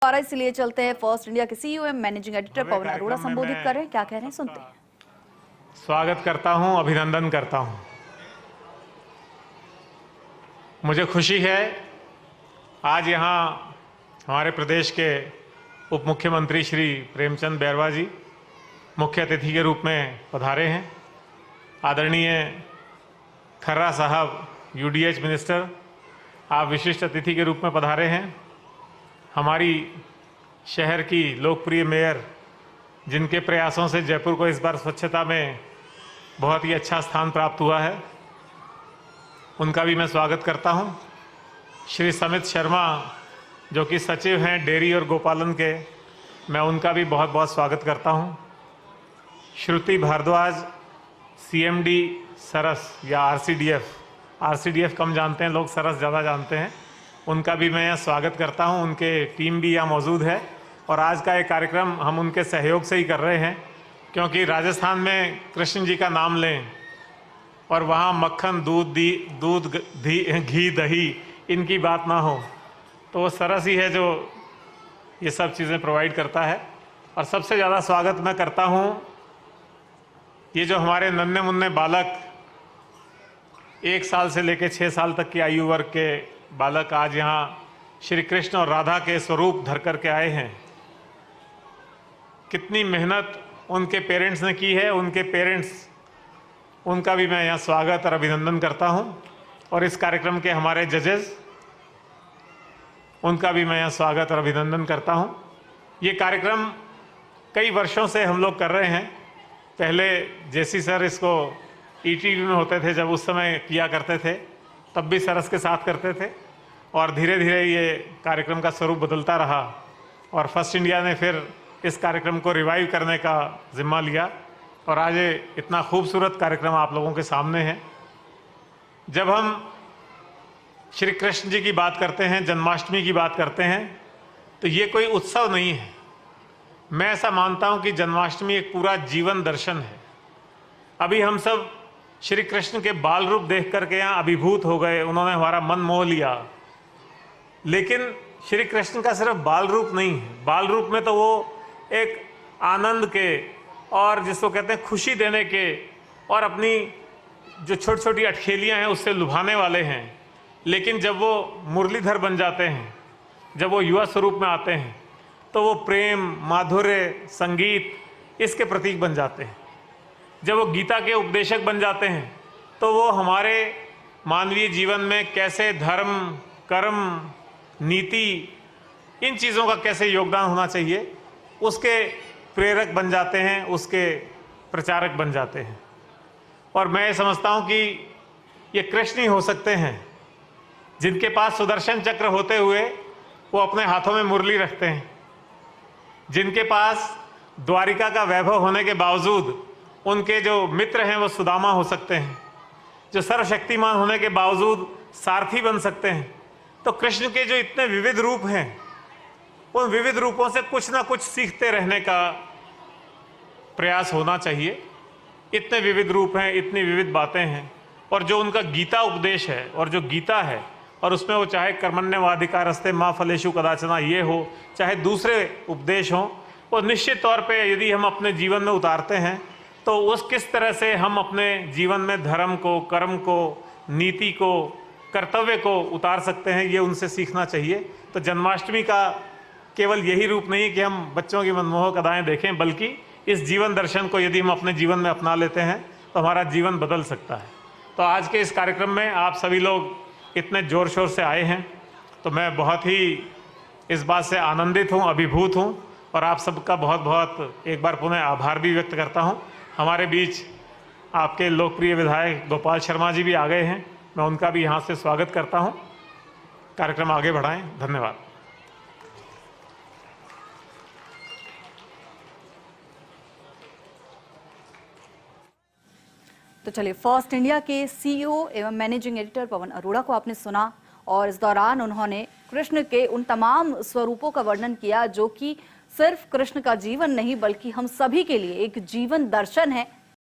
और इसलिए चलते हैं फर्स्ट इंडिया के सीईओ एवं मैनेजिंग एडिटर पवन अरोड़ा संबोधित कर रहे हैं। क्या कह रहे हैं सुनते हैं। स्वागत करता हूं, अभिनंदन करता हूं। मुझे खुशी है आज यहां हमारे प्रदेश के उप मुख्यमंत्री श्री प्रेमचंद बैरवा जी मुख्य अतिथि के रूप में पधारे हैं। आदरणीय खर्रा साहब यूडीएच मिनिस्टर, आप विशिष्ट अतिथि के रूप में पधारे हैं। हमारी शहर की लोकप्रिय मेयर, जिनके प्रयासों से जयपुर को इस बार स्वच्छता में बहुत ही अच्छा स्थान प्राप्त हुआ है, उनका भी मैं स्वागत करता हूं। श्री समित शर्मा जो कि सचिव हैं डेयरी और गोपालन के, मैं उनका भी बहुत बहुत स्वागत करता हूं। श्रुति भारद्वाज सीएमडी सरस या आरसीडीएफ कम जानते हैं लोग, सरस ज़्यादा जानते हैं, उनका भी मैं यहाँ स्वागत करता हूँ। उनके टीम भी यहाँ मौजूद है और आज का ये कार्यक्रम हम उनके सहयोग से ही कर रहे हैं, क्योंकि राजस्थान में कृष्ण जी का नाम लें और वहाँ मक्खन दूध घी दही इनकी बात ना हो, तो वो सरस ही है जो ये सब चीज़ें प्रोवाइड करता है। और सबसे ज़्यादा स्वागत मैं करता हूँ ये जो हमारे नन्हे मुन्ने बालक 1 साल से लेकर 6 साल तक की आयु वर्ग के बालक आज यहाँ श्री कृष्ण और राधा के स्वरूप धर करके आए हैं। कितनी मेहनत उनके पेरेंट्स ने की है, उनका भी मैं यहाँ स्वागत और अभिनंदन करता हूँ। और इस कार्यक्रम के हमारे जजेस, उनका भी मैं यहाँ स्वागत और अभिनंदन करता हूँ। ये कार्यक्रम कई वर्षों से हम लोग कर रहे हैं। पहले जेसी सर इसको ईटीवी में होते थे, जब उस समय किया करते थे, तब भी सरस के साथ करते थे और धीरे धीरे ये कार्यक्रम का स्वरूप बदलता रहा और फर्स्ट इंडिया ने फिर इस कार्यक्रम को रिवाइव करने का जिम्मा लिया और आज ये इतना खूबसूरत कार्यक्रम आप लोगों के सामने है। जब हम श्री कृष्ण जी की बात करते हैं, जन्माष्टमी की बात करते हैं, तो ये कोई उत्सव नहीं है। मैं ऐसा मानता हूँ कि जन्माष्टमी एक पूरा जीवन दर्शन है। अभी हम सब श्री कृष्ण के बाल रूप देख करके यहाँ अभिभूत हो गए, उन्होंने हमारा मन मोह लिया। लेकिन श्री कृष्ण का सिर्फ बाल रूप नहीं है, बाल रूप में तो वो एक आनंद के और जिसको कहते हैं खुशी देने के और अपनी जो छोटी छोटी अटखेलियाँ हैं उससे लुभाने वाले हैं। लेकिन जब वो मुरलीधर बन जाते हैं, जब वो युवा स्वरूप में आते हैं, तो वो प्रेम, माधुर्य, संगीत इसके प्रतीक बन जाते हैं। जब वो गीता के उपदेशक बन जाते हैं, तो वो हमारे मानवीय जीवन में कैसे धर्म, कर्म, नीति, इन चीज़ों का कैसे योगदान होना चाहिए, उसके प्रेरक बन जाते हैं, उसके प्रचारक बन जाते हैं। और मैं समझता हूँ कि ये कृष्ण ही हो सकते हैं जिनके पास सुदर्शन चक्र होते हुए वो अपने हाथों में मुरली रखते हैं, जिनके पास द्वारिका का वैभव होने के बावजूद उनके जो मित्र हैं वो सुदामा हो सकते हैं, जो सर्वशक्तिमान होने के बावजूद सारथी बन सकते हैं। तो कृष्ण के जो इतने विविध रूप हैं, उन विविध रूपों से कुछ ना कुछ सीखते रहने का प्रयास होना चाहिए। इतने विविध रूप हैं, इतनी विविध बातें हैं, और जो उनका गीता उपदेश है और जो गीता है, और उसमें वो चाहे कर्मण्येवाधिकारस्ते मा फलेषु कदाचन ये हो, चाहे दूसरे उपदेश हों, वो निश्चित तौर पे यदि हम अपने जीवन में उतारते हैं तो उस किस तरह से हम अपने जीवन में धर्म को, कर्म को, नीति को, कर्तव्य को उतार सकते हैं, ये उनसे सीखना चाहिए। तो जन्माष्टमी का केवल यही रूप नहीं कि हम बच्चों की मनमोहक अदाएँ देखें, बल्कि इस जीवन दर्शन को यदि हम अपने जीवन में अपना लेते हैं तो हमारा जीवन बदल सकता है। तो आज के इस कार्यक्रम में आप सभी लोग इतने ज़ोर शोर से आए हैं, तो मैं बहुत ही इस बात से आनंदित हूँ, अभिभूत हूँ, और आप सबका बहुत बहुत एक बार पुनः आभार भी व्यक्त करता हूँ। हमारे बीच आपके लोकप्रिय विधायक गोपाल शर्मा जी भी आ गए हैं, मैं उनका भी यहाँ से स्वागत करता हूँ। कार्यक्रम आगे बढ़ाएं। धन्यवाद। तो चलिए, फर्स्ट इंडिया के सीईओ एवं मैनेजिंग एडिटर पवन अरोड़ा को आपने सुना और इस दौरान उन्होंने कृष्ण के उन तमाम स्वरूपों का वर्णन किया जो कि सिर्फ कृष्ण का जीवन नहीं बल्कि हम सभी के लिए एक जीवन दर्शन है।